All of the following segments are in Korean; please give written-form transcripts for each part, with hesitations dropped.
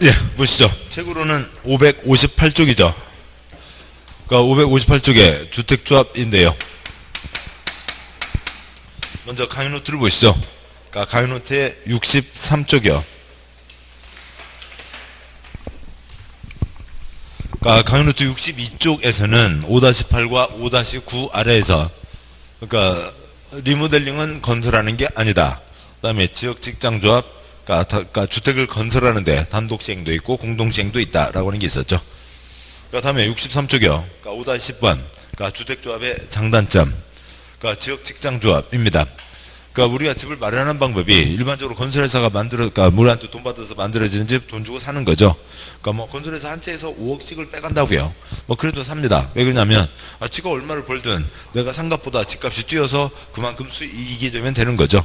예, 보시죠. 책으로는 558쪽이죠. 그러니까 558쪽에 주택조합인데요. 먼저 강의 노트를 보시죠. 그러니까 강의 노트의 63쪽이요. 그러니까 강의 노트 62쪽에서는 5-8과 5-9 아래에서 그러니까 리모델링은 건설하는 게 아니다. 그 다음에 지역 직장조합, 그러니까 주택을 건설하는데 단독 시행도 있고 공동 시행도 있다라고 하는 게 있었죠. 그러니까 다음에 63쪽이요. 그러니까 5-10번, 그러니까 주택조합의 장단점, 그러니까 지역 직장조합입니다. 그러니까 우리가 집을 마련하는 방법이 일반적으로 건설회사가 그러니까 우리한테 돈 받아서 만들어지는 집 돈 주고 사는 거죠. 그러니까 뭐 건설회사 한 채에서 5억씩을 빼간다고요. 뭐 그래도 삽니다. 왜 그러냐면 지가 얼마를 벌든 내가 상값보다 집값이 뛰어서 그만큼 수익이 되면 되는 거죠.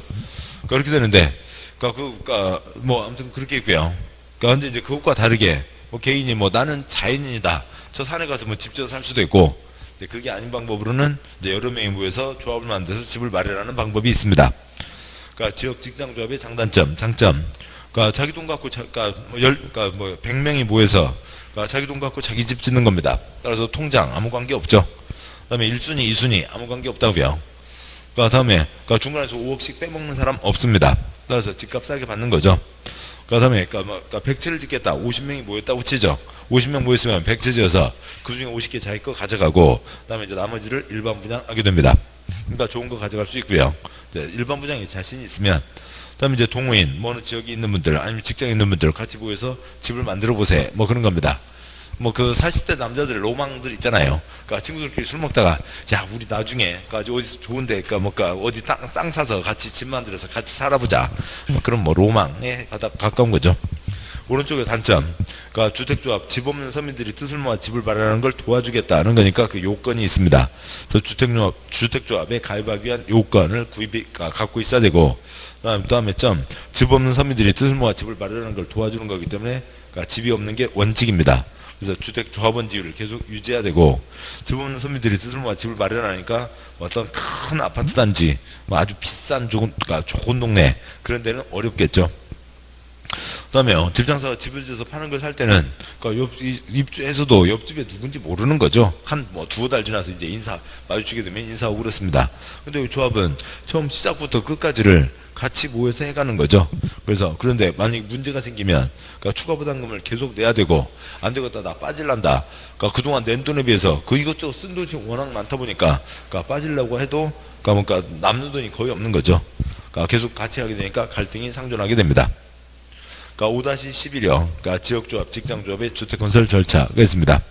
그렇게 되는데, 그러니까 뭐 아무튼 그렇게 있고요. 그러니까 근데 이제 그것과 다르게 뭐 개인이 뭐 나는 자연인이다. 저 산에 가서 뭐 집 지어 살 수도 있고. 그게 아닌 방법으로는 이제 여러 명이 모여서 조합을 만들어서 집을 마련하는 방법이 있습니다. 그러니까 지역 직장조합의 장단점, 장점. 그러니까 자기 돈 갖고 그러니까 100명이 모여서 그러니까 자기 돈 갖고 자기 집 짓는 겁니다. 따라서 통장 아무 관계 없죠. 그다음에 1순위, 2순위 아무 관계 없다고요. 그러니까 다음에 그러니까 중간에서 5억씩 빼먹는 사람 없습니다. 따라서 집값 싸게 받는 거죠. 그다음에 그러니까 100채를 짓겠다. 50명이 모였다고 치죠. 50명 모였으면 100채 지어서 그 중에 50개 자기 거 가져가고 그다음에 이제 나머지를 일반 분양하게 됩니다. 그러니까 좋은 거 가져갈 수 있고요. 일반 분양에 자신이 있으면 그다음에 이제 동호인, 뭐 어느 지역에 있는 분들 아니면 직장에 있는 분들 같이 모여서 집을 만들어 보세요. 뭐 그런 겁니다. 뭐 그 40대 남자들의 로망들 있잖아요. 그러니까 친구들끼리 술 먹다가 야 우리 나중에 그러니까 어디 좋은데 그러니까 어디 땅 사서 같이 집 만들어서 같이 살아보자. 뭐 그런 뭐 로망에 가까운 거죠. 오른쪽의 단점, 그러니까 주택조합, 집 없는 서민들이 뜻을 모아 집을 마련하는 걸 도와주겠다는 거니까 그 요건이 있습니다. 그래서 주택조합에 가입하기 위한 요건을 갖고 있어야 되고, 그다음에 집 없는 서민들이 뜻을 모아 집을 마련하는 걸 도와주는 거기 때문에 그러니까 집이 없는 게 원칙입니다. 그래서 주택조합원지율을 계속 유지해야 되고, 집 없는 서민들이 뜻을 모아 집을 마련하니까 어떤 큰 아파트 단지, 뭐 아주 비싼 그러니까 좋은 동네 그런 데는 어렵겠죠. 그다음에요, 집장사가 집을 지어서 파는 걸 살 때는 그러니까 입주해서도 옆집에 누군지 모르는 거죠. 뭐 두어 달 지나서 이제 마주치게 되면 인사하고 그렇습니다. 근데 이 조합은 처음 시작부터 끝까지를 같이 모여서 해가는 거죠. 그런데 만약에 문제가 생기면 그러니까 추가 부담금을 계속 내야 되고, 안 되겠다 나 빠질란다. 그러니까 그동안 낸 돈에 비해서 그 이것저것 쓴 돈이 워낙 많다 보니까 그러니까 빠지려고 해도 그러니까 남는 돈이 거의 없는 거죠. 그러니까 계속 같이 하게 되니까 갈등이 상존하게 됩니다. 그러니까 5-11이요. 그러니까 지역조합, 직장조합의 주택건설 절차가 있습니다.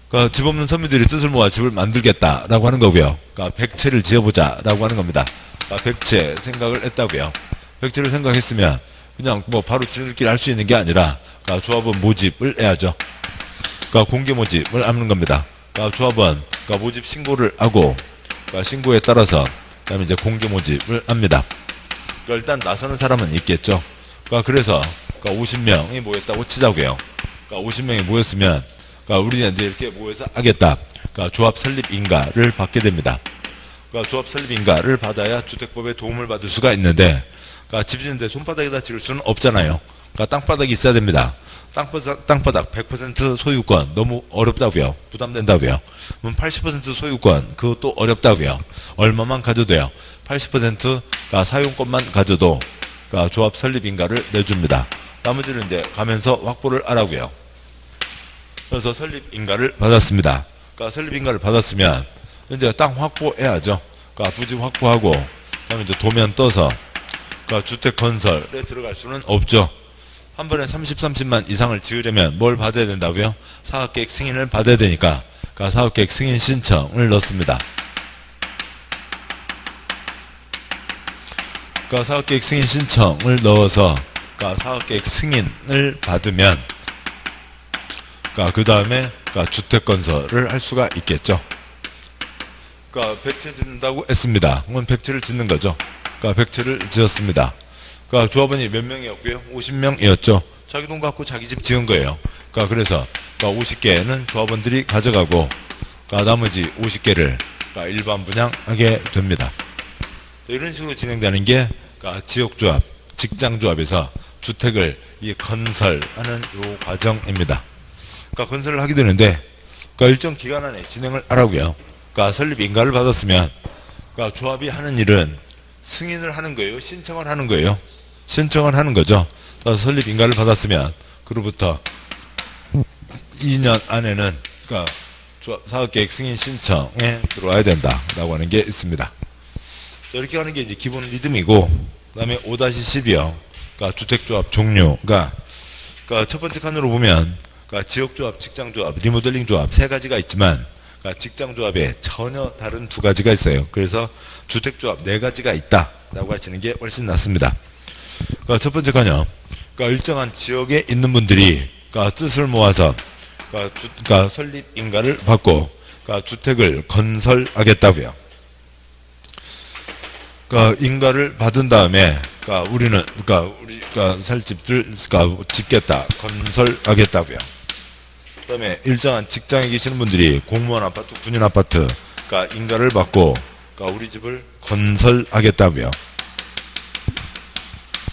그러니까 집 없는 서민들이 뜻을 모아 집을 만들겠다라고 하는 거고요. 그러니까 100채를 지어보자라고 하는 겁니다. 그러니까 100채 생각을 했다고요. 100채를 생각했으면 그냥 뭐 바로 지들끼리 할 수 있는 게 아니라 그러니까 조합원 모집을 해야죠. 그러니까 공개 모집을 하는 겁니다. 그러니까 조합원 그러니까 모집 신고를 하고, 그러니까 신고에 따라서 그다음에 이제 공개 모집을 합니다. 그러니까 일단 나서는 사람은 있겠죠. 그래서 50명이 모였다고 치자고요. 50명이 모였으면 우리는 이제 이렇게 모여서 하겠다. 조합 설립 인가를 받게 됩니다. 조합 설립 인가를 받아야 주택법에 도움을 받을 수가 있는데, 집 짓는데 손바닥에다 지을 수는 없잖아요. 땅바닥이 있어야 됩니다. 땅바닥 100% 소유권 너무 어렵다고요. 부담된다고요. 그럼 80% 소유권 그것도 어렵다고요. 얼마만 가져도요. 80% 사용권만 가져도 조합 설립 인가를 내줍니다. 나머지는 이제 가면서 확보를 하라고요. 그래서 설립 인가를 받았습니다. 설립 인가를 받았으면 이제 땅 확보해야죠. 부지 확보하고, 그다음에 이제 도면 떠서 주택 건설에 들어갈 수는 없죠. 한 번에 30만 이상을 지으려면 뭘 받아야 된다고요? 사업계획 승인을 받아야 되니까 사업계획 승인 신청을 넣습니다. 사업계획 승인 신청을 넣어서 사업계획 승인을 받으면 그 다음에 주택건설을 할 수가 있겠죠. 100채 짓는다고 했습니다. 그건 100채를 짓는 거죠. 100채를 지었습니다. 조합원이 몇 명이었고요? 50명이었죠. 자기 돈 갖고 자기 집 지은 거예요. 그래서 50개는 조합원들이 가져가고 나머지 50개를 일반 분양하게 됩니다. 이런 식으로 진행되는 게 지역조합, 직장조합에서 주택을 건설하는 요 과정입니다. 그러니까 건설을 하게 되는데, 그러니까 일정 기간 안에 진행을 하라고요. 그러니까 설립 인가를 받았으면, 그러니까 조합이 하는 일은 승인을 하는 거예요? 신청을 하는 거예요? 신청을 하는 거죠. 그래서 설립 인가를 받았으면, 그로부터 2년 안에는, 그러니까 사업계획 승인 신청에 들어와야 된다라고 하는 게 있습니다. 이렇게 하는 게 이제 기본 리듬이고, 그 다음에 5-12요. 그러니까 주택조합 종류가, 그러니까 첫 번째 칸으로 보면, 그러니까 지역조합, 직장조합, 리모델링 조합 세 가지가 있지만, 그러니까 직장조합에 전혀 다른 두 가지가 있어요. 그래서 주택조합 네 가지가 있다라고 하시는 게 훨씬 낫습니다. 그러니까 첫 번째 칸요. 그러니까 일정한 지역에 있는 분들이, 그러니까 뜻을 모아서, 그러니까 설립 인가를 받고, 그러니까 주택을 건설하겠다고요. 그러니까 인가를 받은 다음에, 그러니까 우리는, 그러니까 살 집들, 그러니까 짓겠다, 건설하겠다고요. 그다음에 일정한 직장에 계시는 분들이 공무원 아파트, 군인 아파트, 그러니까 인가를 받고, 그러니까 우리 집을 건설하겠다고요.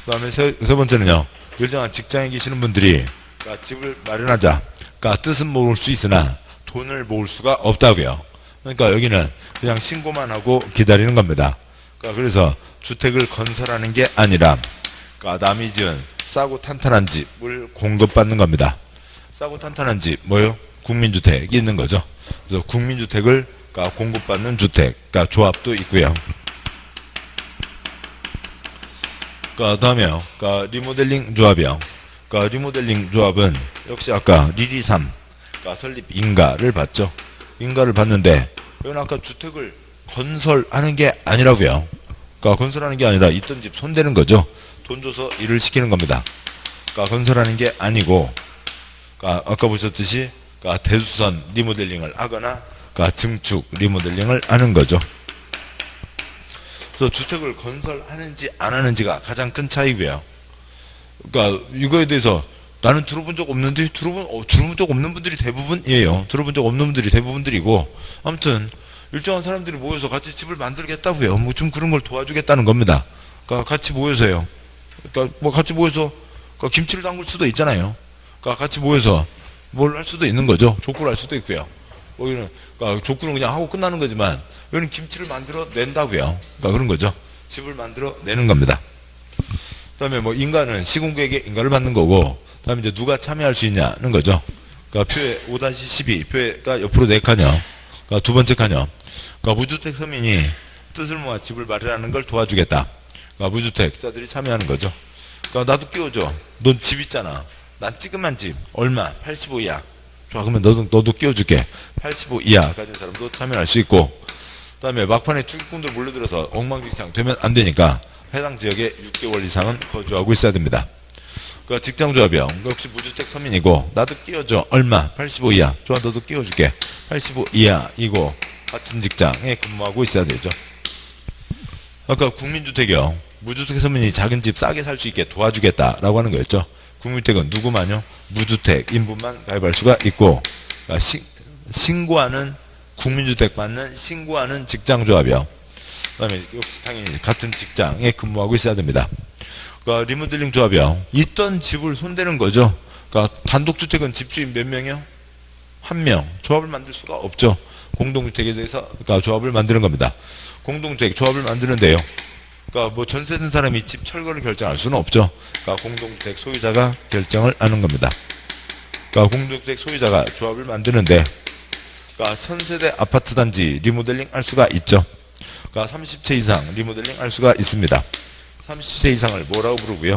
그다음에 세 번째는요, 일정한 직장에 계시는 분들이, 그러니까 집을 마련하자, 그러니까 뜻은 모을 수 있으나 돈을 모을 수가 없다고요. 그러니까 여기는 그냥 신고만 하고 기다리는 겁니다. 그러니까 그래서 주택을 건설하는 게 아니라, 그러니까 남이 지은 싸고 탄탄한 집을 공급받는 겁니다. 싸고 탄탄한 집, 뭐요? 국민주택이 있는 거죠. 그래서 국민주택을, 그러니까 공급받는 주택, 그러니까 조합도 있고요. 그러니까 다음에요. 그러니까 리모델링 조합이요. 그러니까 리모델링 조합은 역시 아까 리리삼, 그러니까 설립 인가를 받죠. 인가를 받는데, 여기는 아까 주택을 건설하는 게 아니라고요. 그러니까 건설하는 게 아니라 있던 집 손대는 거죠. 돈 줘서 일을 시키는 겁니다. 그러니까 건설하는 게 아니고, 그러니까 아까 보셨듯이, 그러니까 대수선 리모델링을 하거나, 그러니까 증축 리모델링을 하는 거죠. 그래서 주택을 건설하는지 안 하는지가 가장 큰 차이고요. 그러니까 이거에 대해서 나는 들어본 적 없는데, 들어본 적 없는 분들이 대부분이에요. 들어본 적 없는 분들이 대부분들이고, 아무튼 일정한 사람들이 모여서 같이 집을 만들겠다고요. 뭐 좀 그런 걸 도와주겠다는 겁니다. 그러니까 같이 모여서요. 그러니까 뭐 같이 모여서, 그러니까 김치를 담글 수도 있잖아요. 그러니까 같이 모여서 뭘 할 수도 있는 거죠. 족구를 할 수도 있고요. 여기는, 그러니까 족구는 그냥 하고 끝나는 거지만, 여기는 김치를 만들어 낸다고요. 그러니까 그런 거죠. 집을 만들어 내는 겁니다. 그 다음에 뭐 인가는 시군구에게 인가를 받는 거고, 그 다음에 이제 누가 참여할 수 있냐는 거죠. 그러니까 표에 5-12, 표에가 옆으로 4칸이요. 그러니까 두 번째 칸이요. 그러니까 무주택 서민이 뜻을 모아 집을 마련하는 걸 도와주겠다. 그러니까 무주택자들이 참여하는 거죠. 그러니까 나도 끼워줘. 넌 집 있잖아. 난 찌그만 집. 얼마? 85 이하. 좋아, 그러면 너도 끼워줄게. 85 이하 가진 사람도 참여할 수 있고, 그 다음에 막판에 투기꾼들 몰려들어서 엉망진창 되면 안 되니까 해당 지역에 6개월 이상은 거주하고 있어야 됩니다. 그러니까 직장조합이요. 역시 무주택 서민이고, 나도 끼워줘. 얼마? 85 이하. 좋아, 너도 끼워줄게. 85 이하이고, 같은 직장에 근무하고 있어야 되죠. 아까 국민주택이요. 무주택 서민이 작은 집 싸게 살 수 있게 도와주겠다라고 하는 거였죠. 국민주택은 누구만요? 무주택 인분만 가입할 수가 있고, 그러니까 신고하는, 국민주택 받는 신고하는 직장조합이요. 그 다음에 역시 당연히 같은 직장에 근무하고 있어야 됩니다. 그러니까 리모델링 조합이요. 있던 집을 손대는 거죠. 그러니까 단독주택은 집주인 몇 명이요? 1명. 조합을 만들 수가 없죠. 공동주택에 대해서, 그러니까 조합을 만드는 겁니다. 공동주택 조합을 만드는데요. 그러니까 뭐 전세 든 사람이 집 철거를 결정할 수는 없죠. 그러니까 공동주택 소유자가 결정을 하는 겁니다. 그러니까 공동주택 소유자가 조합을 만드는데, 그러니까 1000세대 아파트 단지 리모델링 할 수가 있죠. 그러니까 30채 이상 리모델링 할 수가 있습니다. 30채 이상을 뭐라고 부르고요?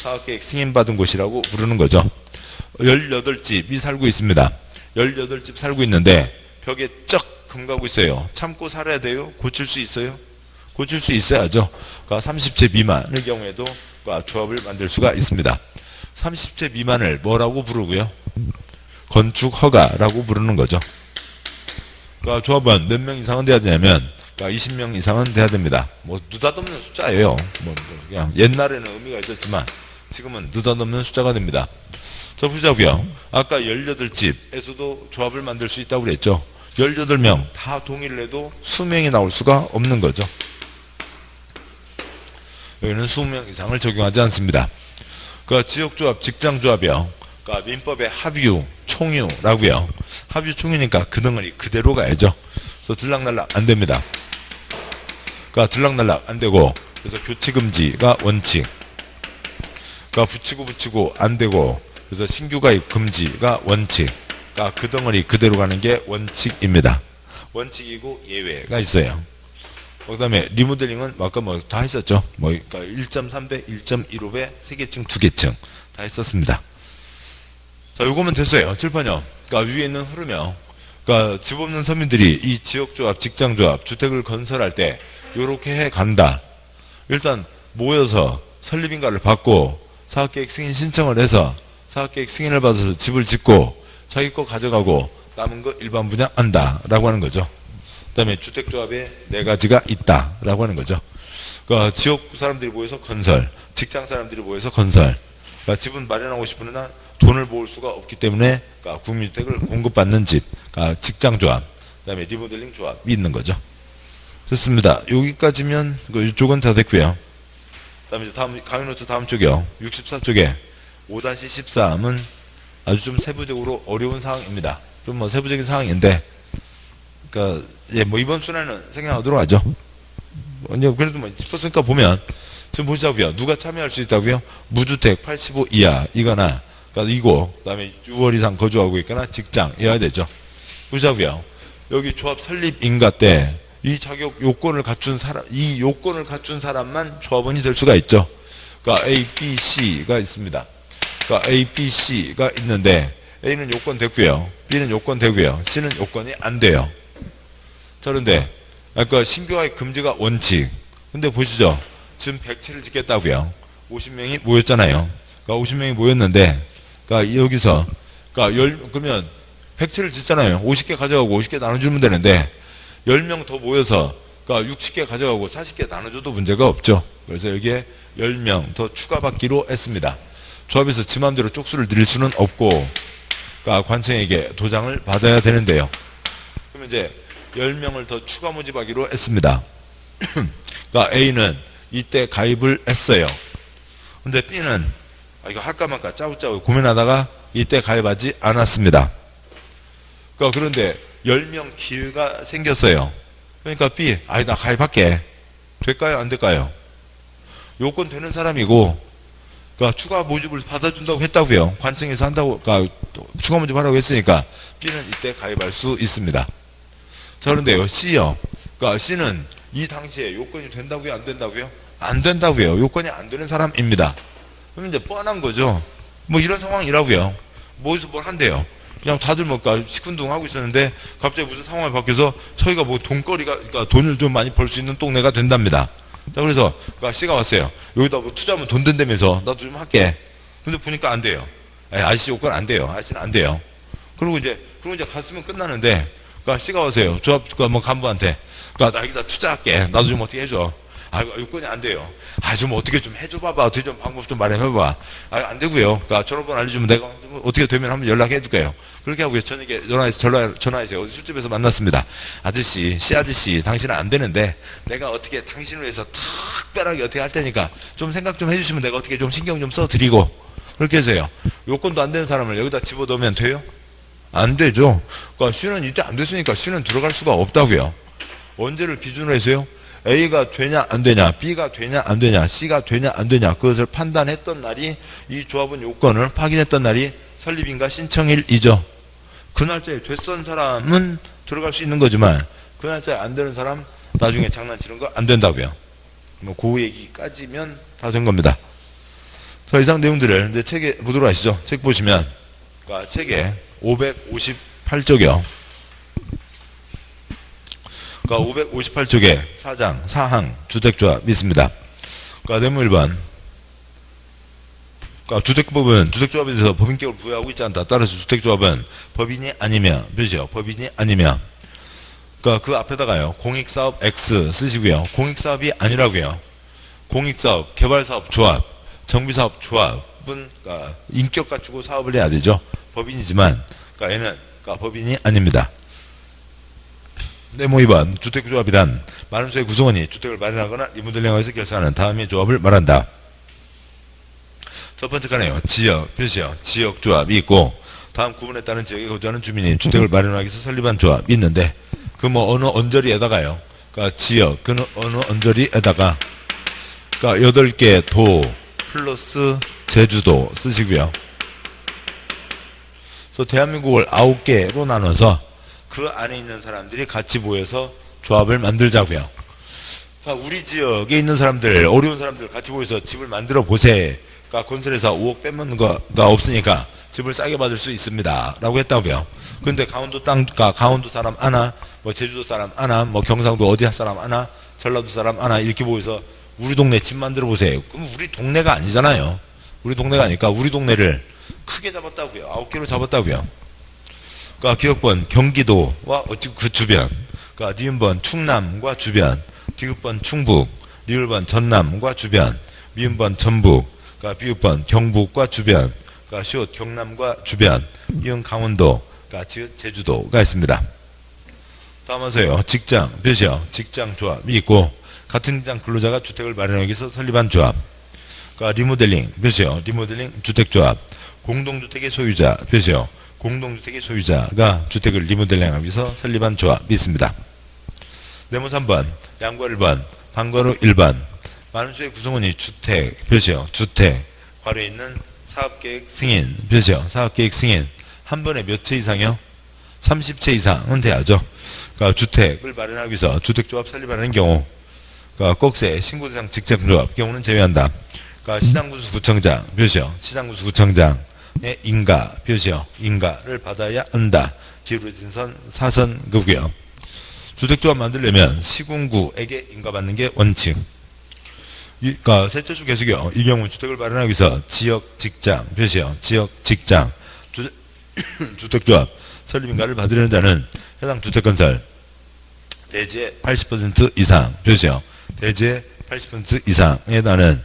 사업계획 승인받은 곳이라고 부르는 거죠. 18집이 살고 있습니다. 18집 살고 있는데 벽에 쩍 금가고 있어요. 참고 살아야 돼요? 고칠 수 있어요? 고칠 수 있어야죠. 그러니까 30채 미만의 경우에도 조합을 만들 수가 있습니다. 30채 미만을 뭐라고 부르고요? 건축 허가라고 부르는 거죠. 그러니까 조합은 몇 명 이상은 돼야 되냐면, 그러니까 20명 이상은 돼야 됩니다. 뭐 느닷없는 숫자예요. 뭐 그냥 옛날에는 의미가 있었지만 지금은 느닷없는 숫자가 됩니다. 자, 보자고요. 아까 18집에서도 조합을 만들 수 있다고 그랬죠. 18명 다 동의를 해도 수명이 나올 수가 없는 거죠. 여기는 20명 이상을 적용하지 않습니다. 그러니까 지역조합, 직장조합이요. 그러니까 민법의 합유, 총유라고요. 합유, 총유니까 그 덩어리 그대로 가야죠. 그래서 들락날락 안 됩니다. 그러니까 들락날락 안 되고, 그래서 교체금지가 원칙. 그러니까 붙이고 안 되고, 그래서 신규가입 금지가 원칙. 그러니까 그 덩어리 그대로 가는 게 원칙입니다. 원칙이고 예외가 있어요. 그 다음에 리모델링은 아까 뭐 다 했었죠. 뭐 그러니까 1.3배, 1.15배, 3개층, 2개층 다 했었습니다. 자, 요거면 됐어요. 칠판요. 그러니까 위에 있는 흐름이요. 그러니까 집 없는 서민들이 이 지역조합, 직장조합, 주택을 건설할 때 요렇게 해 간다. 일단 모여서 설립인가를 받고 사업계획 승인 신청을 해서 사업계획 승인을 받아서 집을 짓고 자기 거 가져가고 남은 거 일반 분양한다 라고 하는 거죠. 그 다음에 주택조합에 4가지가 있다 라고 하는 거죠. 그러니까 지역 사람들이 모여서 건설, 직장 사람들이 모여서 건설. 그러니까 집은 마련하고 싶으나 돈을 모을 수가 없기 때문에 그러니까 국민주택을 공급받는 집, 그러니까 직장조합, 그 다음에 리모델링 조합이 있는 거죠. 좋습니다. 여기까지면 이쪽은 다 됐고요. 그 다음에 다음 강의노트 다음 쪽이요. 64쪽에 5-13은 아주 좀 세부적으로 어려운 사항입니다. 좀 뭐 세부적인 사항인데, 그러니까 예, 뭐 이번 순에는 생략하도록 하죠. 그래도 뭐 짚었으니까 보면 지금 보시자고요. 누가 참여할 수 있다고요? 무주택 85 이하 이거나, 그러니까 이고, 그다음에 6월 이상 거주하고 있거나 직장이어야 되죠. 보시자고요. 여기 조합 설립 인가 때 이 자격 요건을 갖춘 사람, 이 요건을 갖춘 사람만 조합원이 될 수가 있죠. 그러니까 A, B, C가 있습니다. 그러니까 A, B, C가 있는데 A는 요건 됐고요. B는 요건 되고요. C는 요건이 안 돼요. 자, 그런데 아까 신규가입 금지가 원칙. 근데 보시죠. 지금 100채를 짓겠다고요. 50명이 모였잖아요. 그러니까 50명이 모였는데, 그러니까 여기서 그러면 100채를 짓잖아요. 50개 가져가고 50개 나눠주면 되는데 10명 더 모여서 그러니까 60개 가져가고 40개 나눠줘도 문제가 없죠. 그래서 여기에 10명 더 추가받기로 했습니다. 조합에서 지 맘대로 쪽수를 드릴 수는 없고, 그러니까 관청에게 도장을 받아야 되는데요. 그러면 이제 10명을 더 추가 모집하기로 했습니다. 그러니까 A는 이때 가입을 했어요. 근데 B는 이거 할까 말까 짜고짜고 고민하다가 이때 가입하지 않았습니다. 그러니까 그런데 10명 기회가 생겼어요. 그러니까 B, 나 가입할게. 될까요? 안 될까요? 요건 되는 사람이고, 그러니까 추가 모집을 받아준다고 했다고요. 관청에서 한다고, 그러니까 추가 모집하라고 했으니까 B는 이때 가입할 수 있습니다. 자, 그런데요, C요. 그러니까 C는 이 당시에 요건이 된다고요? 안 된다고요? 안 된다고요. 요건이 안 되는 사람입니다. 그러면 이제 뻔한 거죠. 뭐 이런 상황이라고요. 뭐에서 뭘 한대요. 그냥 다들 뭔가 시큰둥하고 있었는데 갑자기 무슨 상황이 바뀌어서 저희가 뭐 돈거리가, 그러니까 돈을 좀 많이 벌 수 있는 동네가 된답니다. 자, 그래서 그러니까 C가 왔어요. 여기다 뭐 투자하면 돈 된다면서 나도 좀 할게. 근데 보니까 안 돼요. 아저씨 요건 안 돼요. 아저씨는 안 돼요. 그리고 이제 갔으면 끝나는데, 그러니까 C가 왔어요. 조합, 뭐 간부한테. 그러니까 나 여기다 투자할게. 나도 좀 어떻게 해줘. 요건이 안 돼요. 좀 어떻게 좀 해줘봐봐. 어떻게 좀 방법 좀 마련해봐봐. 안 되고요. 그러니까 전화번호 알려주면 내가 어떻게 되면 한번 연락해줄게요. 그렇게 하고요. 저녁에 전화해서 어디 술집에서 만났습니다. 아저씨, C 아저씨, 당신은 안 되는데 내가 어떻게 당신을 위해서 특별하게 어떻게 할 테니까 좀 생각 좀 해주시면 내가 어떻게 좀 신경 좀 써드리고, 그렇게 해서요. 요건도 안 되는 사람을 여기다 집어넣으면 돼요? 안 되죠. 그러니까 C는 이때 안 됐으니까 C는 들어갈 수가 없다고요. 언제를 기준으로 해서요? A가 되냐 안 되냐, B가 되냐 안 되냐, C가 되냐 안 되냐, 그것을 판단했던 날이, 이 조합원 요건을 확인했던 날이 설립인가 신청일이죠. 그 날짜에 됐던 사람은 들어갈 수 있는 거지만 그 날짜에 안 되는 사람 나중에 장난치는 거 안 된다고요. 뭐 그 얘기까지면 다 된 겁니다. 자, 이상 내용들을 이제 책에 보도록 하시죠. 책 보시면, 그러니까 책에 558쪽이요. 그러니까 558쪽에 사항 주택조합이 있습니다. 그러니까 내용 1번. 그러니까 주택법은 주택조합에 대해서 법인격을 부여하고 있지 않다. 따라서 주택조합은 법인이 아니면, 몇이요? 법인이 아니면. 그러니까 그 앞에다가요, 공익사업 X 쓰시고요. 공익사업이 아니라고요. 공익사업, 개발사업 조합, 정비사업 조합은 그러니까 인격 갖추고 사업을 해야 되죠. 법인이지만, 그러니까 얘는 그러니까 법인이 아닙니다. 네모 2번. 주택조합이란 많은 수의 구성원이 주택을 마련하거나 리모델링하여서 결성하는 다음의 조합을 말한다. 첫 번째 칸에요. 지역, 표시요. 지역조합이 있고, 다음 구분에 따른 지역에 거주하는 주민이 주택을 마련하기 위해서 설립한 조합이 있는데, 그 뭐 어느 언저리에다가요. 그러니까 지역, 그 어느 언저리에다가, 그러니까 8개 도 플러스 제주도 쓰시고요. 그래서 대한민국을 9개로 나눠서 그 안에 있는 사람들이 같이 모여서 조합을 만들자고요. 자, 우리 지역에 있는 사람들, 어려운 사람들 같이 모여서 집을 만들어 보세. 그러니까 건설회사 5억 빼먹는 거가 없으니까 집을 싸게 받을 수 있습니다. 라고 했다고요. 근데 강원도 땅가 강원도 사람 하나, 뭐 제주도 사람 하나, 뭐 경상도 어디 사람 하나, 전라도 사람 하나 이렇게 모여서 우리 동네 집 만들어 보세요. 그럼 우리 동네가 아니잖아요. 우리 동네가 아니니까 우리 동네를 크게 잡았다고요. 9개로 잡았다고요. 그러니까 기업번 경기도와 어찌 그 주변, 그러니까 니은번 충남과 주변, 디귿번 충북, 리을번 전남과 주변, 미음번 전북, 그러니까 비읍번 경북과 주변, 그러니까 시옷 경남과 주변, 이은 강원도, 그러니까 지읒 제주도가 있습니다. 다음 하세요. 직장, 표시요. 직장 조합이 있고, 같은 직장 근로자가 주택을 마련하기 위해서 설립한 조합. 그러니까 리모델링, 표시요. 리모델링 주택조합. 공동주택의 소유자, 표시요. 공동주택의 소유자가 주택을 리모델링하기 위해서 설립한 조합이 있습니다. 네모 3번, 양과 1번, 방과로 1번. 많은 수의 구성원이 주택, 표시요. 주택. 괄호에 있는 사업계획 승인, 표시요. 사업계획 승인. 한 번에 몇 채 이상이요? 30채 이상은 돼야죠. 그러니까 주택을 마련하기 위해서 주택조합 설립하는 경우, 그러니까 꼭세 신고대상 직장조합 경우는 제외한다. 그러니까 시장군수 구청장, 표시요. 시장군수 구청장의 인가, 표시요. 인가를 받아야 한다. 기울어진 선 4선급이고요. 주택조합 만들려면 시군구에게 인가받는 게 원칙. 그러니까 셋째 주 계속이요. 이 경우 주택을 마련하기 위해서 지역 직장, 표시요. 지역 직장, 주택조합 설립인가를 받으려는 자는 해당 주택건설 대지의 80% 이상, 표시요. 대지의 80% 이상에 해당하는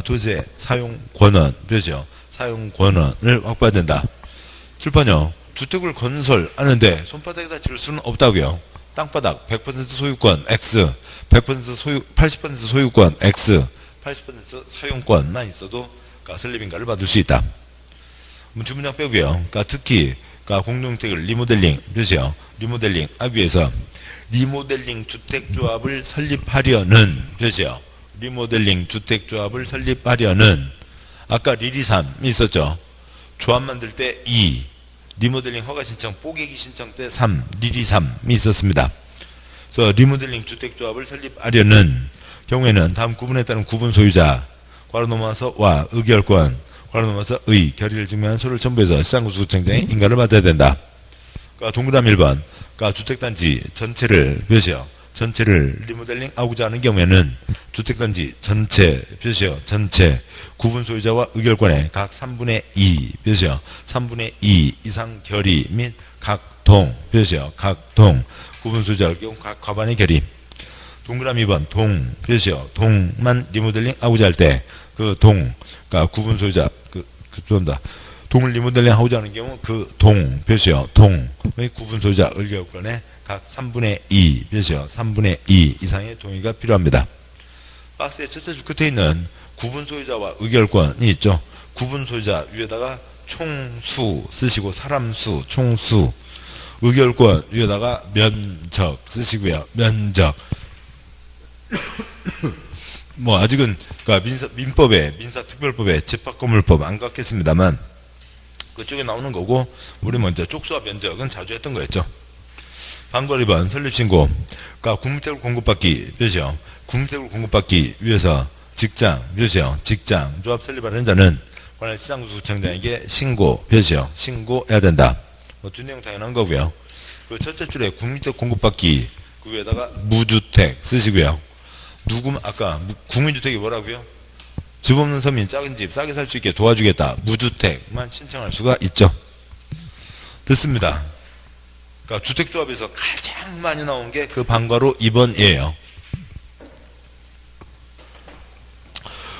토지의 사용권원, 표시요. 사용권원을 확보해야 된다. 출판요. 주택을 건설하는데 손바닥에다 지을 수는 없다고요. 땅바닥 100% 소유권 X, 100% 소유, 80% 소유권 X, 80% 사용권만 있어도 그러니까 설립인가를 받을 수 있다. 주문장 빼고요. 그러니까 특히 그러니까 공동주택을 리모델링, 표시요. 리모델링 하기 위해서 리모델링 주택조합을 설립하려는, 표시요. 리모델링 주택조합을 설립하려는 아까 리리삼이 있었죠. 조합 만들 때 2, 리모델링 허가 신청, 뽀개기 신청 때 3, 리리삼이 있었습니다. 그래서 리모델링 주택조합을 설립하려는 경우에는 다음 구분에 따른 구분 소유자, 괄호 넘어서 와, 의결권, 괄호 넘어서 의, 결의를 증명한 서류를 첨부해서 시장군수구청장의 인가를 받아야 된다. 그러니까 동그라미 1번, 그러니까 주택단지 전체를, 표시요. 전체를 리모델링 하고자 하는 경우에는 주택단지 전체, 표시요. 전체 구분 소유자와 의결권의 각 3분의 2, 표시요. 3분의 2 이상 결의 및 각 동, 표시요. 각 동, 구분 소유자의 경우 각 과반의 결의. 동그라미 2번, 동, 표시요. 동만 리모델링 하고자 할 때 그 동, 그러니까 구분 소유자, 죄송합니다. 동을 리모델링 하고자 하는 경우 그 동, 표시요. 동의 구분 소유자 의결권의 각 3분의 2, 표시요. 3분의 2 이상의 동의가 필요합니다. 박스의 첫째 줄 끝에 있는 구분 소유자와 의결권이 있죠. 구분 소유자 위에다가 총수 쓰시고 사람 수, 총수. 의결권 위에다가 면적 쓰시고요. 면적. 뭐 아직은 그러니까 민법에 민사특별법에 집합건물법 안 갖겠습니다만 그쪽에 나오는 거고 우리 먼저 쪽수와 면적은 자주 했던 거였죠. 방과 2번 설립신고. 그러니까 국민택을 공급받기, 표시요. 국민택을 공급받기 위해서 직장, 표시요. 직장 조합 설립하는 자는 관할 시장군수구청장에게 신고, 표시요. 신고해야 된다. 뭐 뒷내용 당연한 거고요. 그 첫째 줄에 국민택 공급받기 그 위에다가 무주택 쓰시고요. 누구만 아까 국민주택이 뭐라고요? 집 없는 서민 작은 집 싸게 살 수 있게 도와주겠다. 무주택만 신청할 수가 있죠. 됐습니다. 그러니까 주택조합에서 가장 많이 나온 게 그 방과로 2번이에요.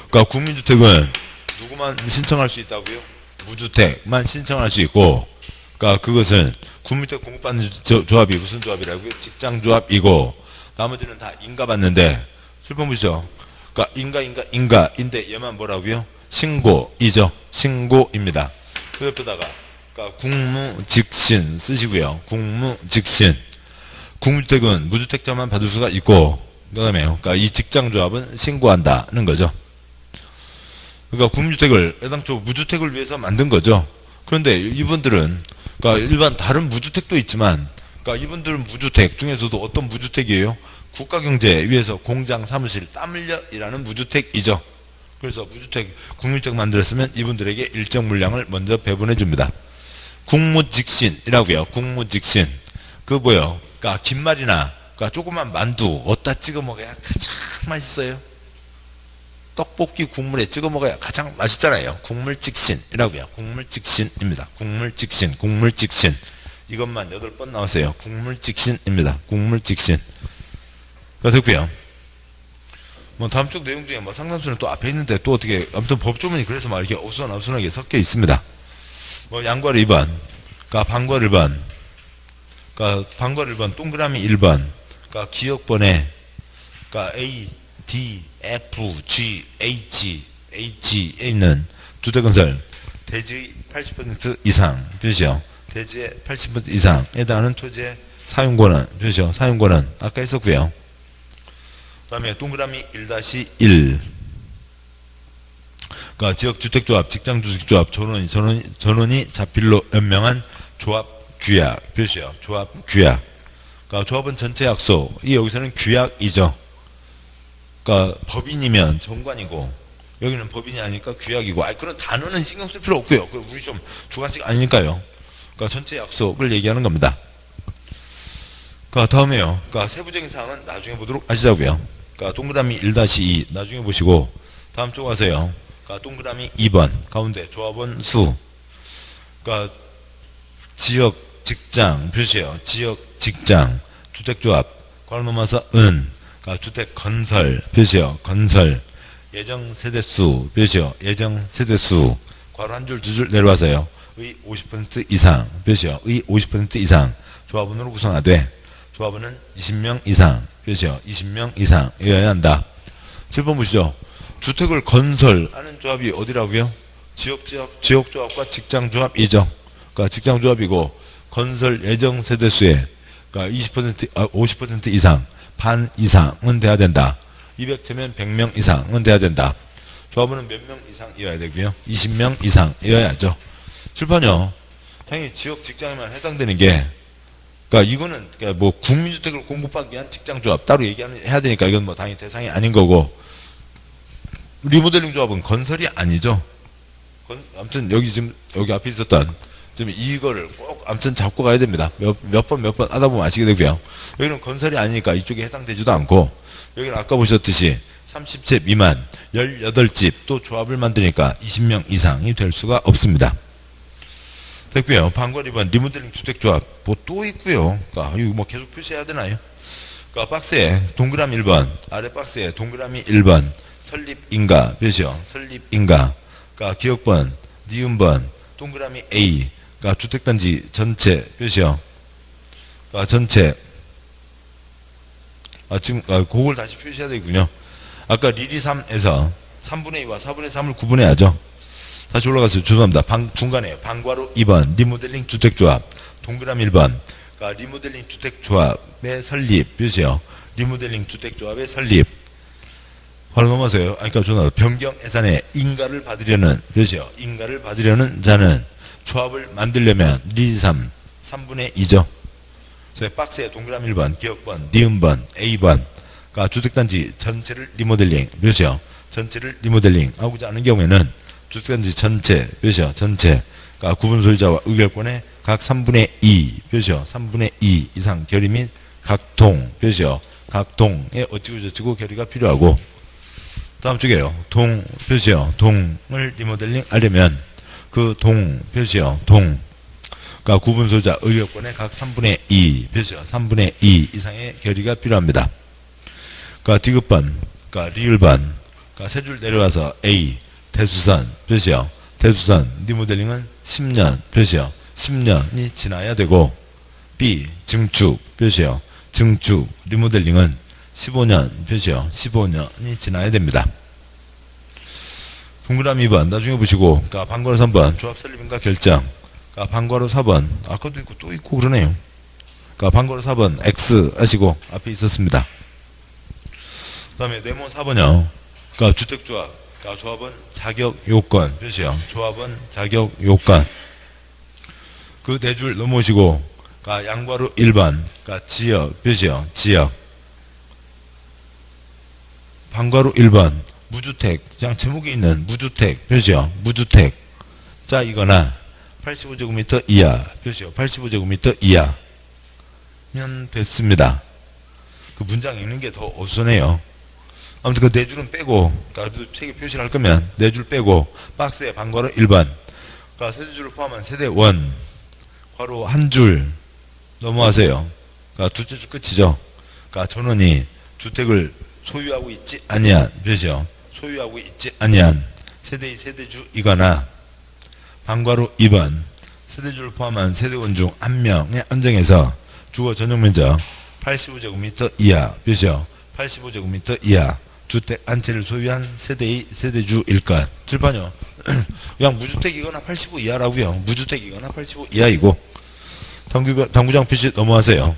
그러니까 국민주택은 누구만 신청할 수 있다고요? 무주택만 신청할 수 있고, 그러니까 그것은 국민주택 공급받는 조합이 무슨 조합이라고요? 직장조합이고 나머지는 다 인가받는데 슬픔 보시죠. 그러니까 인가인데 얘만 뭐라고요? 신고이죠. 신고입니다. 그 옆에다가 그러니까 국무직신 쓰시고요. 국무직신. 국무주택은 무주택자만 받을 수가 있고, 그 다음에 그러니까 이 직장조합은 신고한다는 거죠. 그러니까 국무주택을 애당초 무주택을 위해서 만든 거죠. 그런데 이분들은 그러니까 일반 다른 무주택도 있지만, 그러니까 이분들은 무주택 중에서도 어떤 무주택이에요? 국가경제 위해서 공장, 사무실 땀 흘려 일하는 무주택이죠. 그래서 무주택, 국무주택 만들었으면 이분들에게 일정 물량을 먼저 배분해 줍니다. 국무직신이라고요. 국무직신. 그 뭐요? 그러니까 김말이나 그러니까 조그만 만두 어디다 찍어 먹어야 가장 맛있어요. 떡볶이 국물에 찍어 먹어야 가장 맛있잖아요. 국물직신이라고요. 국물직신입니다. 국물직신, 국물직신. 이것만 8번 나왔어요. 국물직신입니다. 국물직신. 됐고요. 뭐 다음 쪽 내용 중에 뭐 상담수는 또 앞에 있는데 또 어떻게 아무튼 법조문이 그래서 막 이렇게 어수선하게 섞여 있습니다. 뭐 양괄 2번, 그러니까 방괄 1번, 그러니까 방괄 1번, 동그라미 1번, 그러니까 기억번에 그러니까 A, D, F, G, H에 있는 주택건설 대지의 80% 이상 표시요. 대지의 80% 이상에 해당하는 토지의 사용권은 표시요. 사용권은 아까 했었고요. 그 다음에 동그라미 1-1 그러니까 지역주택조합, 직장주택조합, 전원이 자필로 연명한 조합 규약 표시요. 조합 규약. 그러니까 조합은 전체 약소. 이 여기서는 규약이죠. 그러니까 법인이면 정관이고 여기는 법인이 아니니까 규약이고. 그런 단어는 신경 쓸 필요 없고요. 우리 좀 주관식 아니니까요. 그러니까 전체 약속을 얘기하는 겁니다. 그러니까 다음에요. 그러니까 세부적인 사항은 나중에 보도록 하시자고요. 그러니까 동그라미 1-2 나중에 보시고 다음 쪽 가세요. 그러니까 동그라미 2번 가운데 조합원 수. 그러니까 지역 직장 표시요. 지역 직장 주택조합 괄호 넘어서 은. 그러니까 주택 건설 표시요. 건설 예정 세대수 표시요. 예정 세대수 괄호 한 줄 두 줄 내려와서요. 의 50% 이상 표시요. 의 50% 이상 조합원으로 구성하되 조합원은 20명 이상 표시요. 20명 이상이어야 한다. 7번 보시죠. 주택을 건설하는 조합이 어디라고요? 지역조합과 직장조합이죠. 그러니까 직장조합이고 건설 예정 세대수의 그러니까 50% 이상 반 이상은 돼야 된다. 200채면 100명 이상은 돼야 된다. 조합원은 몇 명 이상이어야 되고요. 20명 이상이어야죠. 7번요. 당연히 지역 직장에만 해당되는 게 그러니까 이거는 그러니까 뭐 국민주택을 공급하기 위한 직장조합 따로 해야 되니까 이건 뭐 당연히 대상이 아닌 거고 리모델링 조합은 건설이 아니죠. 아무튼 여기 앞에 있었던 지금 이거를 꼭 아무튼 잡고 가야 됩니다. 몇 번 하다 보면 아시게 되고요. 여기는 건설이 아니니까 이쪽에 해당되지도 않고 여기는 아까 보셨듯이 30채 미만 18집 또 조합을 만드니까 20명 이상이 될 수가 없습니다. 됐고요. 방관 2번 리모델링 주택조합 뭐 또 있고요. 그러니까 이거 뭐 계속 표시해야 되나요? 그러니까 박스에 동그라미 1번 아래 박스에 동그라미 1번 설립인가 표시요. 설립인가 그러니까 기억번 니은번 동그라미 A 그러니까 주택단지 전체 표시요. 그러니까 전체 지금 그걸 다시 표시해야 되군요. 아까 리리 3에서 3분의 2와 4분의 3을 구분해야죠. 다시 올라가세요. 죄송합니다. 중간에 방괄호 2번 리모델링 주택조합 동그라미 1번 그러니까 리모델링 주택조합의 설립 표시요. 리모델링 주택조합의 설립 바로 넘어서요. 그러니까 죄송합니다. 변경 예산에 인가를 받으려는 표시요. 인가를 받으려는 자는 조합을 만들려면 리리 3분의 2죠. 그래서 박스에 동그라미 1번 기억번 니은번 A번 그러니까 주택단지 전체를 리모델링 표시요. 전체를 리모델링 하고자 하는 경우에는 주택단지 전체 표시요. 전체 그러니까 구분 소유자와 의결권의 각 3분의 2 표시요. 3분의 2 이상 결의 및 각동 표시요. 각동에 어찌고저찌고 결의가 필요하고 다음 쪽에요. 동 표시요. 동을 리모델링 하려면 그 동 표시요. 동 그러니까 구분 소유자 의결권의 각 3분의 2 표시요. 3분의 2 이상의 결의가 필요합니다. 그러니까 디귿번 그러니까 리을번 그러니까 세 줄 내려와서 A 대수선 표시요. 대수선 리모델링은 10년 표시요. 10년이 지나야 되고 B 증축 표시요. 증축 리모델링은 15년 표시요. 15년이 지나야 됩니다. 동그라미 2번 나중에 보시고, 그러니까 방과로 3번 조합 설립인가 결정. 그러니까 방과로 4번 아까도 있고 또 있고 그러네요. 그러니까 방과로 4번 X 하시고 앞에 있었습니다. 그 다음에 네모 4번이요. 그러니까 주택조합. 그러니까 조합은 자격 요건 표시요. 조합은 자격 요건. 그 네 줄 넘어오시고, 그러니까 양괄호 1번. 그러니까 지역 표시요. 지역. 방괄호 1번. 무주택. 그냥 제목에 있는 무주택 표시요. 무주택. 자, 이거나 85제곱미터 이하 표시요. 85제곱미터 이하. 면 됐습니다. 그 문장 읽는 게 더 어수선해요. 아무튼 그 네 줄은 빼고, 그러니까 세 개 표시를 할 거면 네 줄 빼고, 박스에 방괄호 1번. 그러니까 세대줄을 포함한 세대 원. 괄호 한 줄 넘어가세요. 그러니까 둘째 줄 끝이죠. 그러니까 전원이 주택을 소유하고 있지 아니한 표시요. 소유하고 있지 아니한 세대의 세대주이거나 방괄호 2번 세대주를 포함한 세대원 중 한 명에 안정해서 주거 전용 면적 85제곱미터 이하 표시요. 85제곱미터 이하 주택 한 채를 소유한 세대의 세대주일 것. 칠판요. 그냥 무주택이거나 85 이하라고요. 무주택이거나 85 이하이고 당구장 표시 넘어가세요.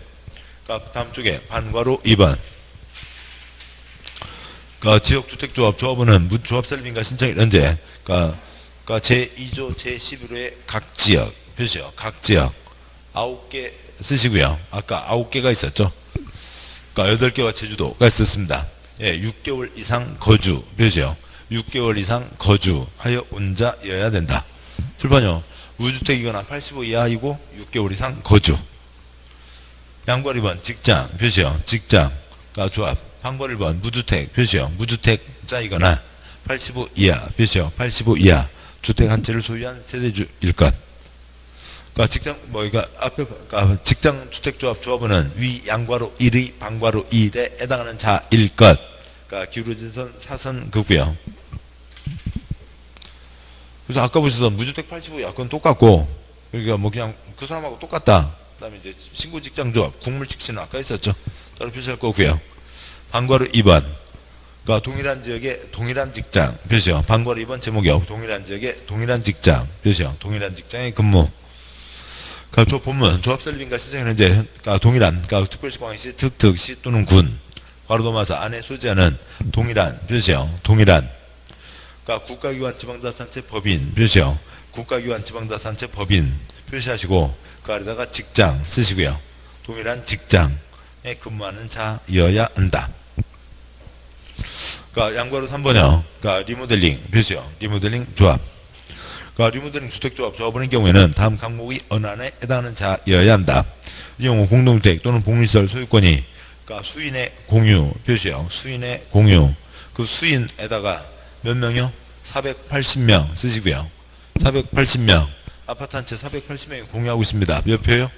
그러니까 다음 쪽에 반괄호 2번. 그러니까 지역주택조합 조합원은 조합 설립인가 신청이 언제? 그러니까 제2조 제11호의 각 지역 표시요. 각 지역 9개 쓰시고요. 아까 9개가 있었죠. 그러니까 8개와 제주도가 있었습니다. 예, 6개월 이상 거주 표시요. 6개월 이상 거주하여 온 자여야 된다. 출판요. 무주택이거나 85 이하이고 6개월 이상 거주. 양괄 2번 직장 표시요. 직장. 그러니까 조합. 방괄 1번 무주택 표시요. 무주택자이거나 85 이하 표시요. 85 이하 주택 한 채를 소유한 세대주일 것. 그러니까 직장 그러니까 앞에 그러니까 직장 주택조합 조합원은 위 양괄호 1의 방괄호 2일에 해당하는 자일 것. 그러니까 기울어진 선 사선 그고요. 그래서 아까 보셨던 무주택 85 약건 똑같고, 그러니까 뭐 그냥 그 사람하고 똑같다. 그다음에 이제 신고 직장 조합 국물 직시는 아까 있었죠. 따로 표시할 거고요. 방괄호 2번. 그러니까 동일한 지역에 동일한 직장 표시요. 방괄호 2번 제목이요. 동일한 지역에 동일한 직장 표시요. 동일한 직장의 근무. 그러니까 본문 조합 설립인가 시장에는 이제 그러니까 동일한 그러니까 특별시광시 특특시 또는 군 괄호 넘어서 안에 소지하는 동일한 표시요. 동일한. 그러니까 국가기관 지방자치단체 법인 표시요. 국가기관 지방자치단체 법인 표시하시고 그 아래다가 직장 쓰시고요. 동일한 직장에 근무하는 자여야 한다. 그러니까 양괄호 3번이요. 그러니까 리모델링 표시요. 리모델링 조합. 그러니까 리모델링 주택조합 조합원의 경우에는 다음 항목의 어느 안에 해당하는 자여야 한다. 이 경우 공동주택 또는 복리시설 소유권이 그러니까 수인의 공유 표시요. 수인의 공유. 그 수인에다가 몇 명이요? 480명 쓰시고요. 480명. 아파트 한 채 480명이 공유하고 있습니다. 몇 표요?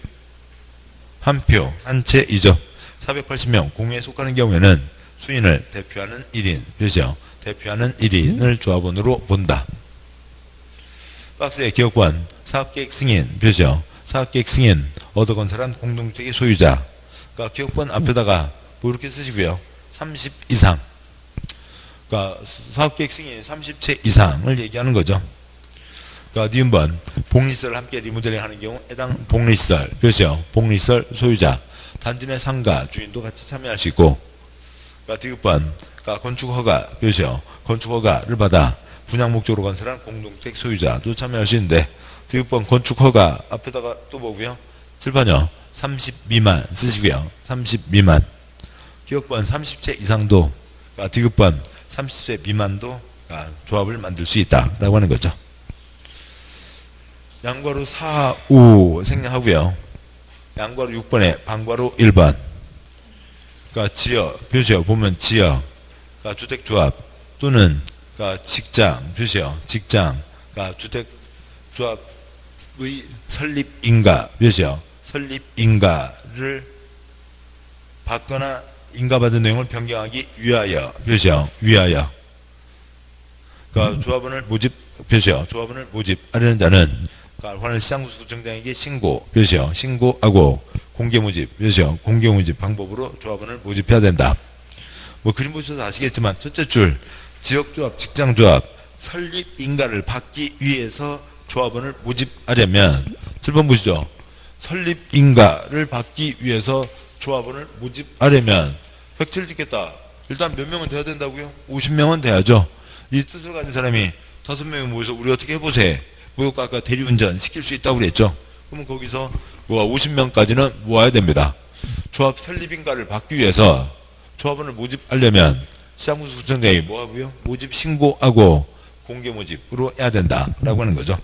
한 표. 한 채이죠. 480명 공유에 속하는 경우에는 수인을 대표하는 1인 표시요. 대표하는 1인을 조합원으로 본다. 박스의 기업권 사업계획 승인 표시요. 사업계획 승인 얻어건설한 공동주택의 소유자. 그러니까 기업권 앞에다가 뭐 이렇게 쓰시고요. 30 이상. 그러니까 사업계획 승인 30채 이상을 얘기하는 거죠. 그러니까 니은번 복리시설 함께 리모델링 하는 경우 해당 복리시설 표시요. 복리시설 소유자. 단지 내 상가 주인도 같이 참여할 수 있고. 그러니까 디귿번 그러니까 건축허가 표시요. 건축허가를 받아 분양 목적으로 건설한 공동주택 소유자도 참여할 수 있는데 디귿번 건축허가 앞에다가 또 뭐고요? 7번요. 30 미만 쓰시고요. 30 미만. 기업번 30채 이상도 그러니까 디귿번 30세 미만도 조합을 만들 수 있다라고 하는 거죠. 양괄호 4, 5 생략하고요. 양괄호 6번에 방괄호 1번. 그러니까 지역 표시요. 보면 지역. 그러니까 주택조합 또는 그러니까 직장 표시요. 직장. 그러니까 주택조합의 설립인가 표시요. 설립인가를 받거나 인가받은 내용을 변경하기 위하여 표시요. 위하여. 그러니까 조합원을 모집 표시요. 조합원을 모집하려는 자는 그러니까 관할 시장구청장에게 신고 표시요. 신고하고 공개 모집 표시요. 공개 모집 방법으로 조합원을 모집해야 된다. 뭐 그림 보셔서 아시겠지만 첫째 줄 지역조합, 직장조합 설립인가를 받기 위해서 조합원을 모집하려면 7번 보시죠. 설립인가를 받기 위해서 조합원을 모집하려면 팩트를 짓겠다. 일단 몇 명은 돼야 된다고요? 50명은 돼야죠. 이 뜻을 가진 사람이 5명이 모여서 우리 어떻게 해보세. 무역과 아까 대리운전 시킬 수 있다고 그랬죠. 그러면 거기서 50명까지는 모아야 됩니다. 조합 설립인가를 받기 위해서 조합원을 모집하려면 시장군수구청장이 뭐하고요? 모집 신고하고 공개 모집으로 해야 된다라고 하는 거죠.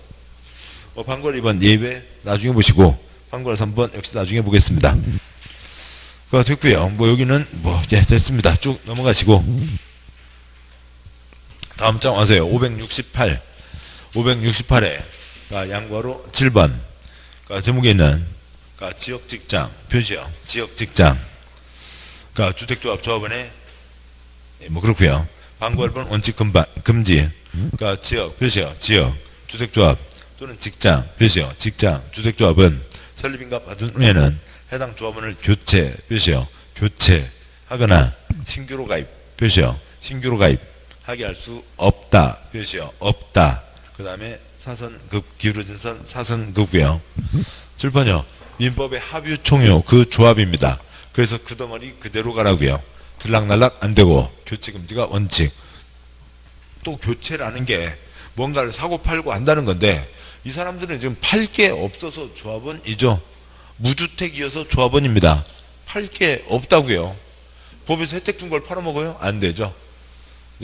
판괄 2번 예외 나중에 보시고 판괄 3번 역시 나중에 보겠습니다. 됐고요. 여기는 이제 됐습니다. 쭉 넘어가시고 다음 장 와서요. 568에 양괄호 7번 제목에 있는 지역직장 표시요. 지역직장 주택조합 조합원의 그렇고요. 방과 1번 원칙 금지 지역 표시요. 지역 주택조합 또는 직장 표시요. 직장 주택조합은 설립인가 받은 후에는 해당 조합원을 교체 표시요. 교체하거나 신규로 가입 표시요. 신규로 가입하게 할 수 없다 표시요. 없다. 그 다음에 사선급 기울어진 선 사선급고요. 7번요. 민법의 합유 총요 그 조합입니다. 그래서 그 덩어리 그대로 가라고요. 들락날락 안 되고 교체 금지가 원칙. 또 교체라는 게 뭔가를 사고 팔고 한다는 건데 이 사람들은 지금 팔 게 없어서 조합원이죠. 무주택이어서 조합원입니다. 팔 게 없다고요. 법에서 혜택 준 걸 팔아먹어요? 안 되죠.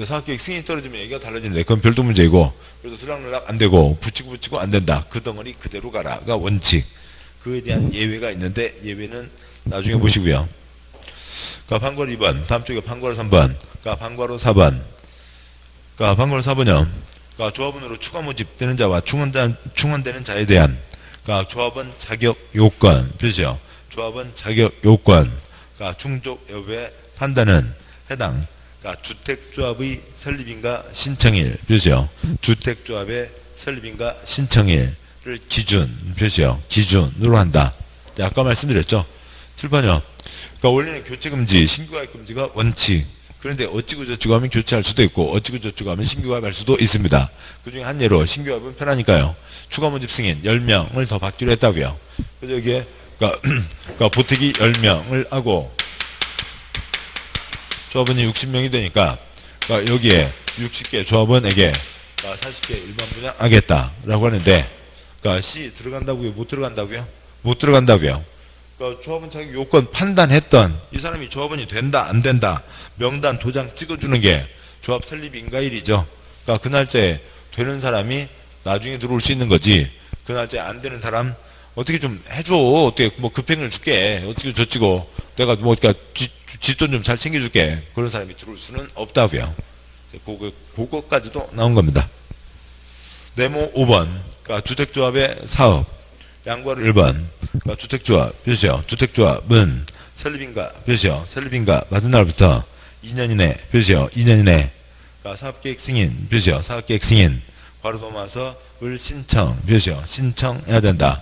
사업계획 승인이 떨어지면 얘기가 달라지는데 그건 별도 문제이고 그래서 들락날락 안 되고 붙이고 안 된다. 그 덩어리 그대로 가라가 원칙. 그에 대한 예외가 있는데 예외는 나중에 보시고요. 판괄 2번 다음 쪽에 판괄 3번 판괄호 4번 판괄호 4번요. 조합원으로 추가 모집되는 자와 충원되는 자에 대한 조합원 자격 요건 표시요. 조합원 자격 요건 충족 여부의 판단은 해당 주택조합의 설립인가 신청일 표시요. 주택조합의 설립인가 신청일을 기준 표시요. 기준으로 한다. 아까 말씀드렸죠. 7번요. 원래는 교체금지, 신규가입금지가 원칙. 그런데 어찌고 저찌고 하면 교체할 수도 있고 어찌고 저찌고 하면 신규가입할 수도 있습니다. 그중에 한 예로 신규가입은 편하니까요. 추가 모집 승인 10명을 더 받기로 했다고요. 그래서 여기에 보태기 10명을 하고 조합원이 60명이 되니까 여기에 60개 조합원에게 40개 일반 분양하겠다라고 하는데 C 들어간다고요? 못 들어간다고요? 못 들어간다고요. 조합원 자격 요건 판단했던 이 사람이 조합원이 된다 안 된다 명단 도장 찍어주는 게 조합 설립 인가일이죠. 그 날짜에 되는 사람이 나중에 들어올 수 있는 거지. 그 날짜에 안 되는 사람 어떻게 좀 해줘. 어떻게 급행을 줄게. 어찌고 저찌고 내가 뒷돈 좀 잘 챙겨줄게. 그런 사람이 들어올 수는 없다고요. 그거까지도 나온 겁니다. 네모 5번 주택조합의 사업 양괄호 1번 주택조합 표시요. 주택조합은 설립인가 표시요. 설립인가 받은 날부터 2년 이내 표시요. 2년 이내 사업계획 승인 표시요. 사업계획 승인 바로 넘어와서을 신청 표시요. 신청해야 된다.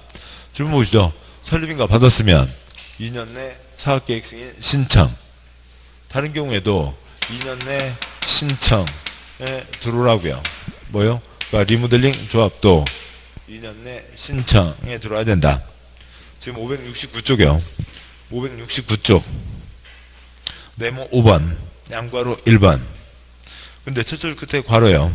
질문 보시죠. 설립인가 받았으면 2년 내 사업계획 승인 신청. 다른 경우에도 2년 내 신청에 들어오라고요. 뭐요? 리모델링 조합도 2년 내 신청에 들어와야 된다. 지금 569쪽이요. 569쪽. 네모 5번. 양괄호 1번. 근데 첫 줄 끝에 괄호요.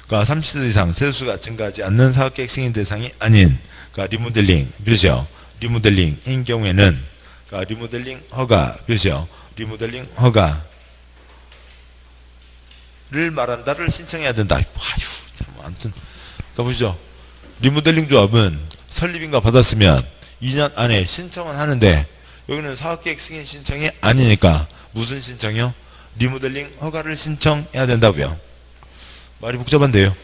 30세 이상 세수가 증가하지 않는 사업계획 승인 대상이 아닌 리모델링 표시요. 리모델링인 경우에는 리모델링 허가 표시요. 리모델링 허가를 말한다를 신청해야 된다. 참 아무튼 보시죠. 리모델링 조합은 설립인가 받았으면 2년 안에 신청은 하는데 여기는 사업계획 승인 신청이 아니니까 무슨 신청이요? 리모델링 허가를 신청해야 된다고요. 말이 복잡한데요.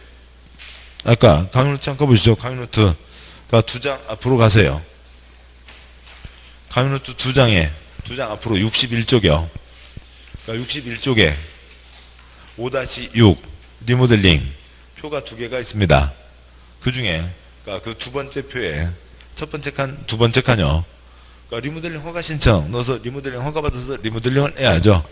아까 강의노트 잠깐 보시죠. 강의노트 2장 앞으로 가세요. 강의노트 2장 앞으로 61쪽이요. 61쪽에 5-6 리모델링 표가 2개가 있습니다. 그 중에 그 두 번째 표에 첫 번째 칸, 두 번째 칸이요. 리모델링 허가 신청 넣어서 리모델링 허가 받아서 리모델링을 해야죠.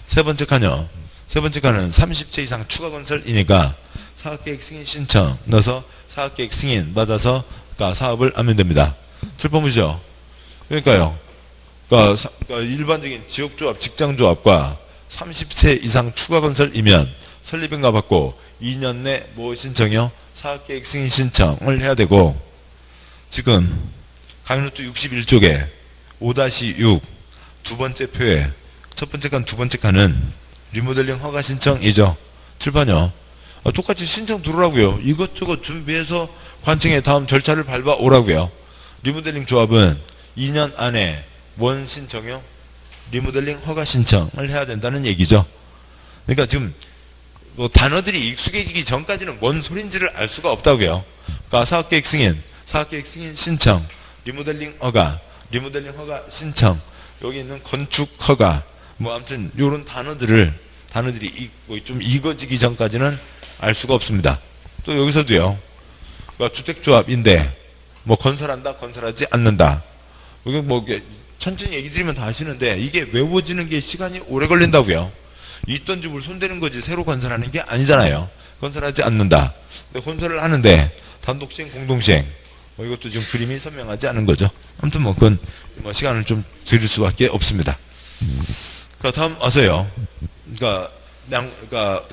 세 번째 칸이요. 세 번째 칸은 30채 이상 추가 건설이니까 사업계획 승인 신청 넣어서 사업계획 승인 받아서 그러니까 사업을 하면 됩니다. 7번 보시죠. 그러니까요. 그러니까 일반적인 지역조합, 직장조합과 30세 이상 추가 건설이면 설립인가 받고 2년 내 뭐 신청이요? 사업계획 승인 신청을 해야 되고, 지금 강의노트 61쪽에 5-6 두 번째 표에 첫 번째 칸, 두 번째 칸은 리모델링 허가 신청이죠. 7번요. 똑같이 신청 들어오라고요. 이것저것 준비해서 관청에 다음 절차를 밟아 오라고요. 리모델링 조합은 2년 안에 원 신청이요? 리모델링 허가 신청을 해야 된다는 얘기죠. 그러니까 지금 뭐 단어들이 익숙해지기 전까지는 뭔 소린지를 알 수가 없다고요. 그러니까 사업계획 승인, 사업계획 승인 신청, 리모델링 허가, 리모델링 허가 신청, 여기 있는 건축 허가, 뭐 아무튼 요런 단어들이 좀 익어지기 전까지는 알 수가 없습니다. 또 여기서도요. 그러니까 주택조합인데 뭐 건설한다, 건설하지 않는다. 이게 뭐 천천히 얘기 드리면 다 아시는데 이게 외워지는 게 시간이 오래 걸린다고요. 있던 집을 손대는 거지 새로 건설하는 게 아니잖아요. 건설하지 않는다. 근데 건설을 하는데 단독시행, 공동시행 뭐 이것도 지금 그림이 선명하지 않은 거죠. 아무튼 뭐 그건 뭐 시간을 좀 드릴 수밖에 없습니다. 그러니까 다음 와서요. 그러니까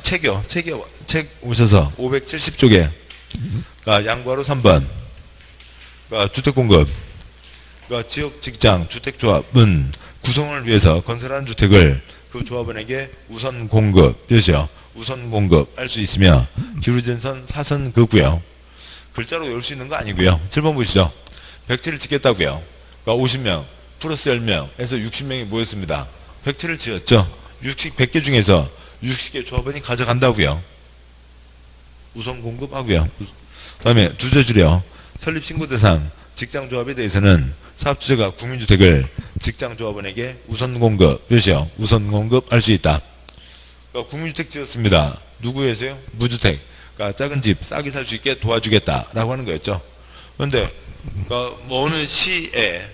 책 오셔서 570쪽에 그러니까 양과로 3번 그러니까 주택공급 그러니까 지역 직장 주택조합은 구성을 위해서 건설한 주택을 그 조합원에게 우선 공급, 그렇죠? 우선 공급할 수 있으며 기울전선 사선 그고요. 글자로 외울 수 있는 거 아니고요. 7번 보시죠. 백채를 짓겠다고요. 그러니까 50명 플러스 10명 해서 60명이 모였습니다. 백채를 지었죠. 100개 중에서 60개 조합원이 가져간다고요. 우선 공급하고요. 그 다음에 두째 줄이요. 설립 신고 대상 직장조합에 대해서는 사업주체가 국민주택을 직장조합원에게 우선 공급, 몇이요? 우선 공급할 수 있다. 그러니까 국민주택 지었습니다. 누구 위해서요? 무주택. 그러니까 작은 집 싸게 살 수 있게 도와주겠다라고 하는 거였죠. 그런데 그러니까 뭐 어느 시에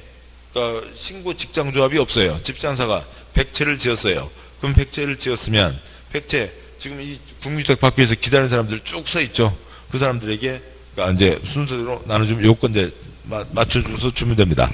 그러니까 신고 직장조합이 없어요. 집장사가 100채를 지었어요. 그럼 100채를 지었으면 100채 지금 이 국민주택 받기 위해서 기다리는 사람들 쭉 서 있죠. 그 사람들에게 그러니까 이제 순서대로 나눠주면 요건제 맞춰줘서 주면 됩니다.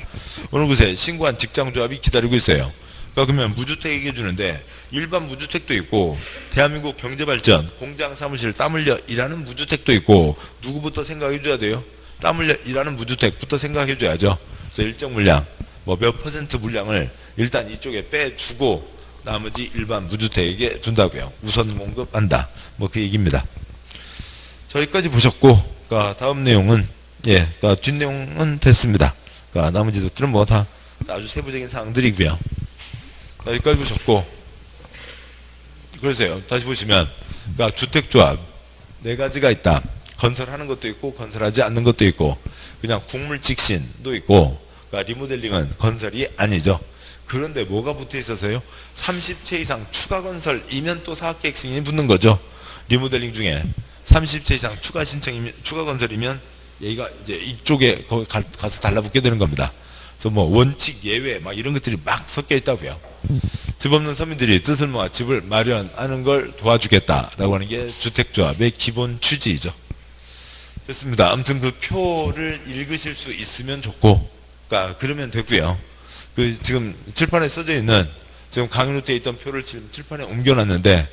어느 곳에 신고한 직장조합이 기다리고 있어요. 그러니까 그러면 무주택에게 주는데 일반 무주택도 있고 대한민국 경제발전 공장 사무실 땀 흘려 일하는 무주택도 있고 누구부터 생각해 줘야 돼요? 땀 흘려 일하는 무주택부터 생각해 줘야죠. 그래서 일정 물량 뭐 몇 퍼센트 물량을 일단 이쪽에 빼주고 나머지 일반 무주택에게 준다고요. 우선 공급한다. 뭐 그 얘기입니다. 저기까지 보셨고 그러니까 다음 내용은 그러니까 뒷내용은 됐습니다. 그러니까 나머지 것들은 뭐 다 아주 세부적인 사항들이고요. 여기까지 보셨고 그러세요. 다시 보시면 그러니까 주택조합 4가지가 있다. 건설하는 것도 있고 건설하지 않는 것도 있고 그냥 국물 직신도 있고 그러니까 리모델링은 건설이 아니죠. 그런데 뭐가 붙어 있어서요? 30채 이상 추가 건설이면 또 사업계획 승인이 붙는 거죠. 리모델링 중에 30채 이상 추가 신청이면 추가 건설이면 얘가 이제 이쪽에 거기 가서 달라붙게 되는 겁니다. 그래서 뭐 원칙 예외 막 이런 것들이 막 섞여 있다고요. 집 없는 서민들이 뜻을 모아 집을 마련하는 걸 도와주겠다라고 하는 게 주택조합의 기본 취지이죠. 됐습니다. 아무튼 그 표를 읽으실 수 있으면 좋고, 그러니까 그러면 되고요. 그 지금 칠판에 써져 있는 지금 강의노트에 있던 표를 지금 칠판에 옮겨놨는데,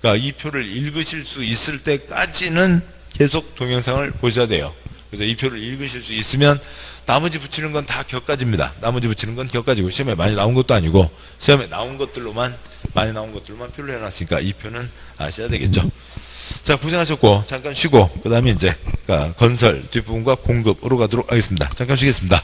그러니까 이 표를 읽으실 수 있을 때까지는 계속 동영상을 보셔야 돼요. 그래서 이 표를 읽으실 수 있으면 나머지 붙이는 건 다 격가지입니다. 나머지 붙이는 건 격가지고 시험에 많이 나온 것도 아니고 시험에 나온 것들로만 많이 나온 것들로만 표를 해놨으니까 이 표는 아셔야 되겠죠. 자, 고생하셨고 잠깐 쉬고 그 다음에 이제 건설 뒷부분과 공급으로 가도록 하겠습니다. 잠깐 쉬겠습니다.